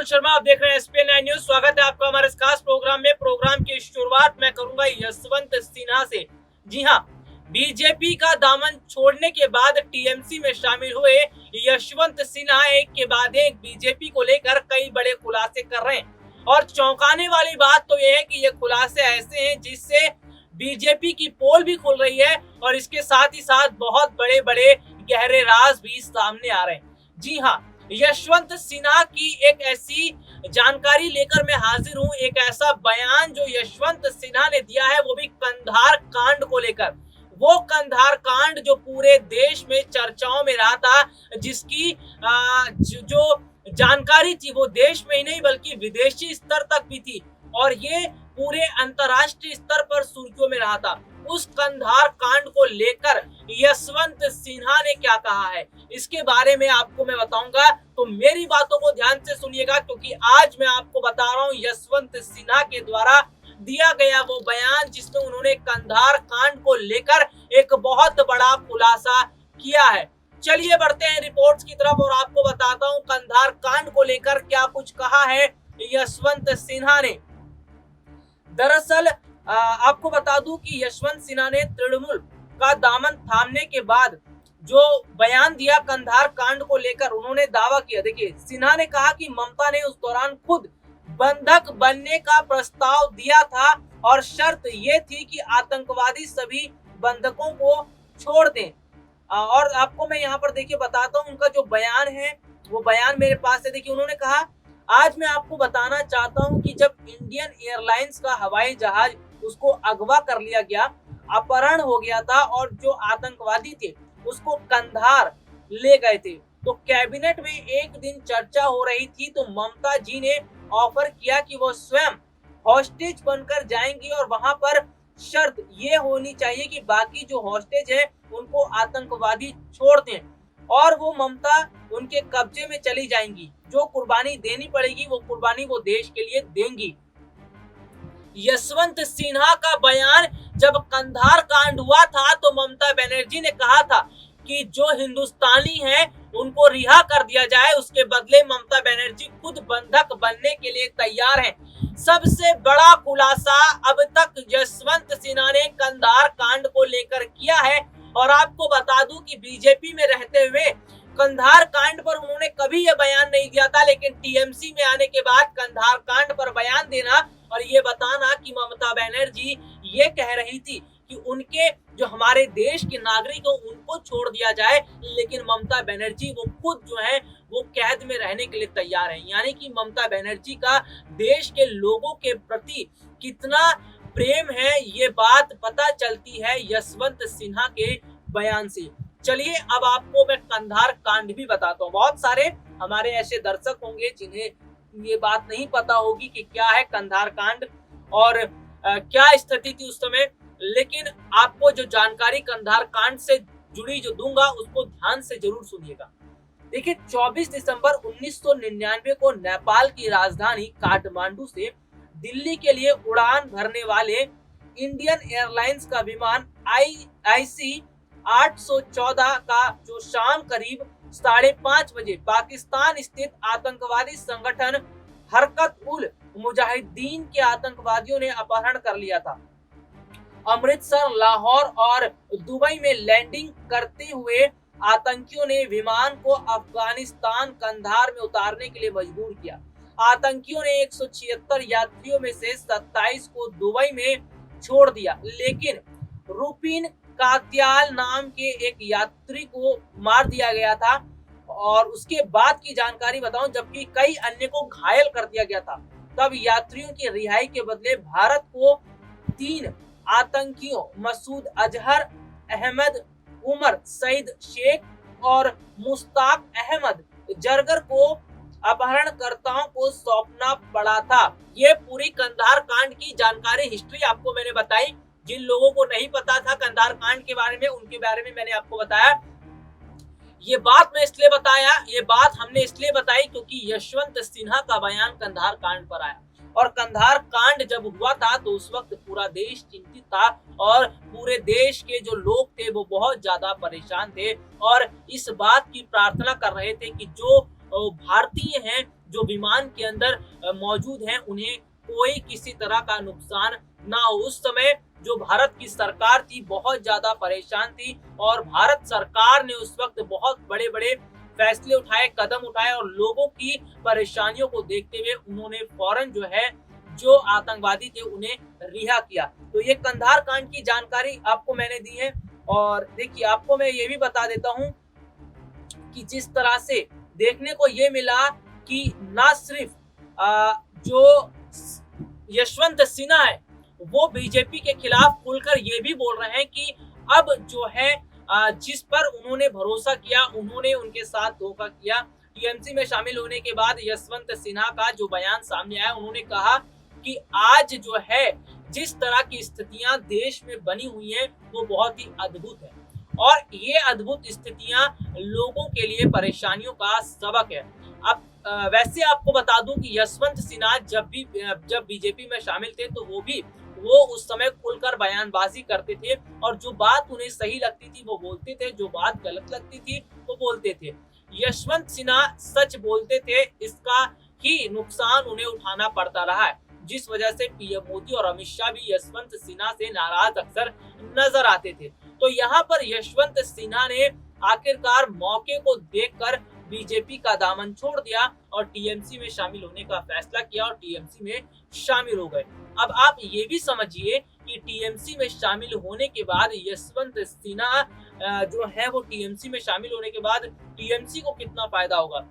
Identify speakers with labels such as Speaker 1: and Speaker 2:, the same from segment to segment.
Speaker 1: शर्मा, आप देख रहे हैं एसपीएन 9 न्यूज। स्वागत है आपका हमारे इस खास प्रोग्राम में। प्रोग्राम की शुरुआत मैं करूंगा यशवंत सिन्हा से। जी हां, बीजेपी का दामन छोड़ने के बाद टीएमसी में शामिल हुए यशवंत सिन्हा एक के बाद एक बीजेपी को लेकर कई बड़े खुलासे कर रहे हैं। और चौंकाने वाली बात तो यह है कि ये खुलासे ऐसे हैं जिससे बीजेपी की पोल भी खुल रही है और इसके साथ ही साथ बहुत बड़े बड़े गहरे राज भी सामने आ रहे हैं। जी हाँ, यशवंत सिन्हा की एक ऐसी जानकारी लेकर मैं हाजिर हूं, एक ऐसा बयान जो यशवंत सिन्हा ने दिया है, वो भी कंधार कांड को लेकर। वो कंधार कांड जो पूरे देश में चर्चाओं में रहा था, जिसकी जो जानकारी थी वो देश में ही नहीं बल्कि विदेशी स्तर तक भी थी और ये पूरे अंतर्राष्ट्रीय स्तर पर सुर्खियों में रहा था। उस कंधार कांड को लेकर यशवंत सिन्हा ने क्या कहा है, इसके बारे में आपको मैं बताऊंगा, तो मेरी बातों को ध्यान से सुनिएगा, क्योंकि आज मैं आपको बता रहा हूं यशवंत सिन्हा के द्वारा दिया गया वो बयान जिसमें उन्होंने कंधार कांड को लेकर एक बहुत बड़ा खुलासा किया है। चलिए बढ़ते हैं रिपोर्ट्स की तरफ और आपको बताता हूं कंधार कांड को लेकर क्या कुछ कहा है यशवंत सिन्हा ने। दरअसल आपको बता दूं कि यशवंत सिन्हा ने तृणमूल का दामन थामने के बाद जो बयान दिया कंधार कांड को लेकर, उन्होंने दावा किया। देखिए, सिन्हा ने कहा कि ममता ने उस दौरान खुद बंधक बनने का प्रस्ताव दिया था और शर्त ये थी कि आतंकवादी सभी बंधकों को छोड़ दें। और आपको मैं यहाँ पर देखिए बताता हूँ उनका जो बयान है, वो बयान मेरे पास है। देखिए, उन्होंने कहा, आज मैं आपको बताना चाहता हूं कि जब इंडियन एयरलाइंस का हवाई जहाज उसको अगवा कर लिया गया, अपहरण हो गया था और जो आतंकवादी थे उसको कंधार ले गए थे, तो कैबिनेट में एक दिन चर्चा हो रही थी, तो ममता जी ने ऑफर किया कि वो स्वयं हॉस्टेज बनकर जाएंगी और वहां पर शर्त ये होनी चाहिए कि बाकी जो हॉस्टेज है उनको आतंकवादी छोड़ दें और वो ममता उनके कब्जे में चली जाएंगी। जो कुर्बानी देनी पड़ेगी वो कुर्बानी वो देश के लिए देंगी। यशवंत सिन्हा का बयान जब कंधार कांड हुआ था तो ममता बनर्जी ने कहा था कि जो हिंदुस्तानी हैं उनको रिहा कर दिया जाए, उसके बदले ममता बनर्जी खुद बंधक बनने के लिए तैयार हैं। सबसे बड़ा खुलासा अब तक यशवंत सिन्हा ने कंधार कांड को लेकर किया है। और आपको बता दूं कि बीजेपी में रहते हुए कंधार कांड पर उन्होंने कभी ये बयान नहीं दिया था, लेकिन टीएमसी में आने के बाद कंधार कांड पर बयान देना और ये बताना कि ममता बनर्जी ये कह रही थी कि उनके जो हमारे देश के नागरिक हो उनको छोड़ दिया जाए, लेकिन ममता बनर्जी वो खुद जो है वो कैद में रहने के लिए तैयार है। यानी कि ममता बनर्जी का देश के लोगों के प्रति कितना प्रेम है, ये बात पता चलती है यशवंत सिन्हा के बयान से। चलिए अब आपको मैं कंधार कांड भी बताता हूँ। बहुत सारे हमारे ऐसे दर्शक होंगे जिन्हें ये बात नहीं पता होगी कि क्या है कंधार कांड और क्या स्थिति थी उस समय, लेकिन आपको जो जानकारी कंधार कांड से जुड़ी जो दूंगा उसको ध्यान से जरूर सुनिएगा। देखिए, 24 दिसंबर 1999 को नेपाल की राजधानी काठमांडू से दिल्ली के लिए उड़ान भरने वाले इंडियन एयरलाइंस का विमान IC 814 का जो शाम करीब 5:30 बजे पाकिस्तान स्थित आतंकवादी संगठन हरकत उल मुजाहिदीन के आतंकवादियों ने अपहरण कर लिया था। अमृतसर, लाहौर और दुबई में लैंडिंग करते हुए आतंकियों ने विमान को अफगानिस्तान कंधार में उतारने के लिए मजबूर किया। आतंकियों ने 176 यात्रियों में से 27 को दुबई में छोड़ दिया, लेकिन रुपिन कात्याल नाम के एक यात्री को मार दिया गया था और उसके बाद की जानकारी बताऊं, जबकि कई अन्य को घायल कर दिया गया था। तब यात्रियों की रिहाई के बदले भारत को 3 आतंकियों मसूद अजहर, अहमद उमर, सईद शेख और मुश्ताक अहमद जरगर को अपहरणकर्ताओं को सौंपना पड़ा था। ये पूरी कंधार कांड की जानकारी, हिस्ट्री आपको मैंने बताई। जिन लोगों को नहीं पता था कंधार कांड के बारे में, उनके बारे में मैंने आपको बताया। ये बात मैं इसलिए बताया, ये बात हमने इसलिए बताई क्योंकि यशवंत सिन्हा का बयान कंधार कांड पर आया और कंधार कांड जब हुआ था तो उस वक्त पूरा देश चिंतित था और पूरे देश के जो लोग थे वो बहुत ज्यादा परेशान थे और इस बात की प्रार्थना कर रहे थे कि जो भारतीय हैं जो विमान के अंदर मौजूद हैं उन्हें कोई किसी तरह का नुकसान ना हो। उस समय जो भारत की सरकार थी बहुत ज्यादा परेशान थी और भारत सरकार ने उस वक्त बहुत बड़े बड़े फैसले उठाए, कदम उठाए और लोगों की परेशानियों को देखते हुए उन्होंने फौरन जो है जो आतंकवादी थे उन्हें रिहा किया। तो ये कंधार कांड की जानकारी आपको मैंने दी है। और देखिए आपको मैं ये भी बता देता हूं कि जिस तरह से देखने को ये मिला कि ना सिर्फ जो यशवंत सिन्हा है वो बीजेपी के खिलाफ खुलकर ये भी बोल रहे हैं कि अब जो है जिस पर उन्होंने भरोसा किया उन्होंने उनके साथ धोखा किया। टीएमसी में शामिल होने के बाद यशवंत सिन्हा का जो बयान सामने आया उन्होंने कहा कि आज जो है जिस तरह की स्थितियां देश में बनी हुई हैं वो बहुत ही अद्भुत है और ये अद्भुत स्थितियां लोगों के लिए परेशानियों का सबक है। अब वैसे आपको बता दूं कि यशवंत सिन्हा जब बीजेपी में शामिल थे तो वो उस समय खुलकर बयानबाजी करते थे और जो बात उन्हें सही लगती थी वो बोलते थे, जो बात गलत लगती थी वो बोलते थे। यशवंत सिन्हा सच बोलते थे, इसका ही नुकसान उन्हें उठाना पड़ता रहा है, जिस वजह से पीएम मोदी और अमित शाह भी यशवंत सिन्हा से नाराज अक्सर नजर आते थे। तो यहाँ पर यशवंत सिन्हा ने आखिरकार मौके को देखकर बीजेपी का दामन छोड़ दिया और टीएमसी में शामिल होने का फैसला किया और टीएमसी में शामिल हो गए। अब आप ये भी समझिए कि टीएमसी में शामिल होने के बाद यशवंत सिन्हा जो है वो टीएमसी में शामिल होने के बाद टीएमसी को कितना फायदा होगा।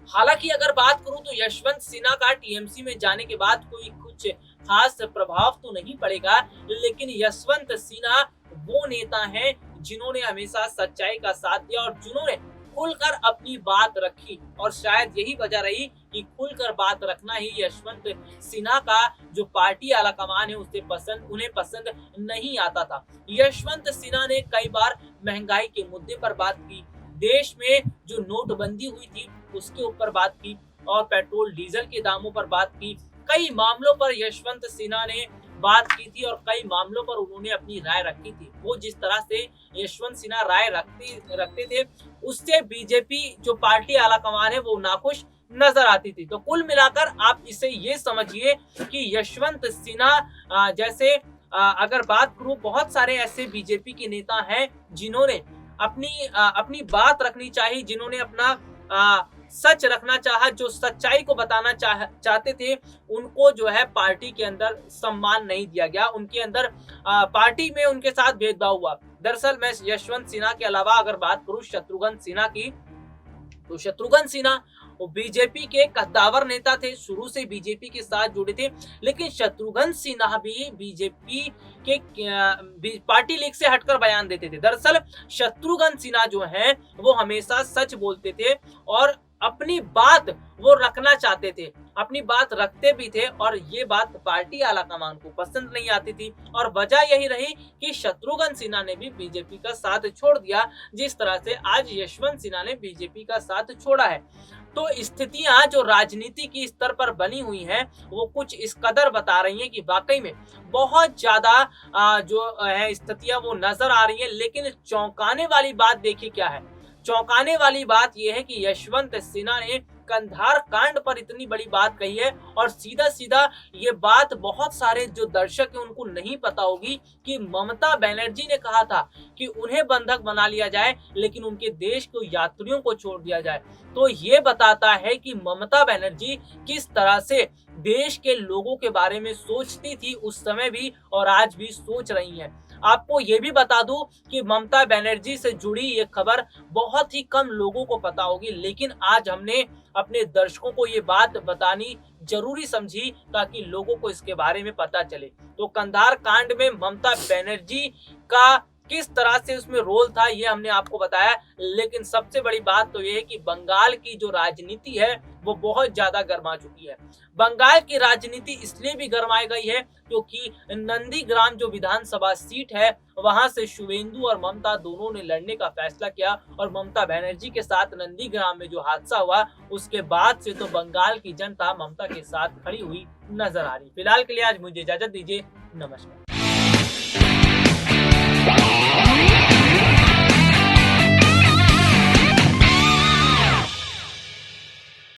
Speaker 1: हालांकि अगर बात करूं तो यशवंत सिन्हा का टीएमसी में जाने के बाद कोई कुछ खास प्रभाव तो नहीं पड़ेगा, लेकिन यशवंत सिन्हा वो नेता हैं जिन्होंने हमेशा सच्चाई का साथ दिया और जिन्होंने खुलकर अपनी बात रखी और शायद यही वजह रही कि खुलकर बात रखना ही यशवंत सिन्हा का जो पार्टी आला कमान है उन्हें पसंद नहीं आता था। यशवंत सिन्हा ने कई बार महंगाई के मुद्दे पर बात की, देश में जो नोटबंदी हुई थी उसके ऊपर बात की और पेट्रोल डीजल के दामों पर बात की। कई मामलों पर यशवंत सिन्हा ने बात की थी और कई मामलों पर उन्होंने अपनी राय रखी थी। वो जिस तरह से यशवंत सिन्हा राय रखते थे उससे बीजेपी जो पार्टी आला कमान है वो नाखुश नजर आती थी। तो कुल मिलाकर आप इसे ये समझिए कि यशवंत सिन्हा जैसे अगर बात करूं बहुत सारे ऐसे बीजेपी के नेता हैं जिन्होंने अपनी बात रखनी चाहिए, जिन्होंने अपना सच रखना चाहा, जो सच्चाई को बताना चाहते थे उनको जो है पार्टी के अंदर सम्मान नहीं दिया गया, उनके अंदर पार्टी में उनके साथ भेदभाव हुआ। दरअसल मैं यशवंत सिन्हा के अलावा अगर बात करूं शत्रुघ्न सिन्हा की, तो शत्रुघ्न सिन्हा वो बीजेपी के कद्दावर नेता थे, शुरू से बीजेपी के साथ जुड़े थे, लेकिन शत्रुघ्न सिन्हा भी बीजेपी के पार्टी लीग से हटकर बयान देते थे। दरअसल शत्रुघ्न सिन्हा जो हैं वो हमेशा सच बोलते थे और अपनी बात वो रखना चाहते थे, अपनी बात रखते भी थे और ये बात पार्टी आला कमान को पसंद नहीं आती थी और वजह यही रही कि शत्रुघ्न सिन्हा ने भी बीजेपी का साथ छोड़ दिया, जिस तरह से आज यशवंत सिन्हा ने बीजेपी का साथ छोड़ा है। तो स्थितियां जो राजनीति की स्तर पर बनी हुई हैं वो कुछ इस कदर बता रही हैं कि वाकई में बहुत ज्यादा जो है स्थितियां वो नजर आ रही हैं। लेकिन चौंकाने वाली बात देखिए क्या है, चौंकाने वाली बात यह है कि यशवंत सिन्हा ने कंधार कांड पर इतनी बड़ी बात कही है और सीधा सीधा ये बात बहुत सारे जो दर्शक हैं उनको नहीं पता होगी कि ममता बनर्जी ने कहा था कि उन्हें बंधक बना लिया जाए लेकिन उनके देश के यात्रियों को छोड़ दिया जाए। तो ये बताता है कि ममता बनर्जी किस तरह से देश के लोगों के बारे में सोचती थी उस समय भी और आज भी सोच रही हैं। आपको ये भी बता दूं कि ममता बनर्जी से जुड़ी ये खबर बहुत ही कम लोगों को पता होगी, लेकिन आज हमने अपने दर्शकों को ये बात बतानी जरूरी समझी ताकि लोगों को इसके बारे में पता चले। तो कंधार कांड में ममता बनर्जी का किस तरह से उसमें रोल था ये हमने आपको बताया, लेकिन सबसे बड़ी बात तो ये है कि बंगाल की जो राजनीति है वो बहुत ज्यादा गर्मा चुकी है। बंगाल की राजनीति इसलिए भी गर्माई गई है क्योंकि नंदीग्राम जो विधानसभा सीट है वहां से शुवेंदु और ममता दोनों ने लड़ने का फैसला किया और ममता बनर्जी के साथ नंदीग्राम में जो हादसा हुआ उसके बाद से तो बंगाल की जनता ममता के साथ खड़ी हुई नजर आ रही। फिलहाल के लिए आज मुझे इजाजत दीजिए, नमस्कार।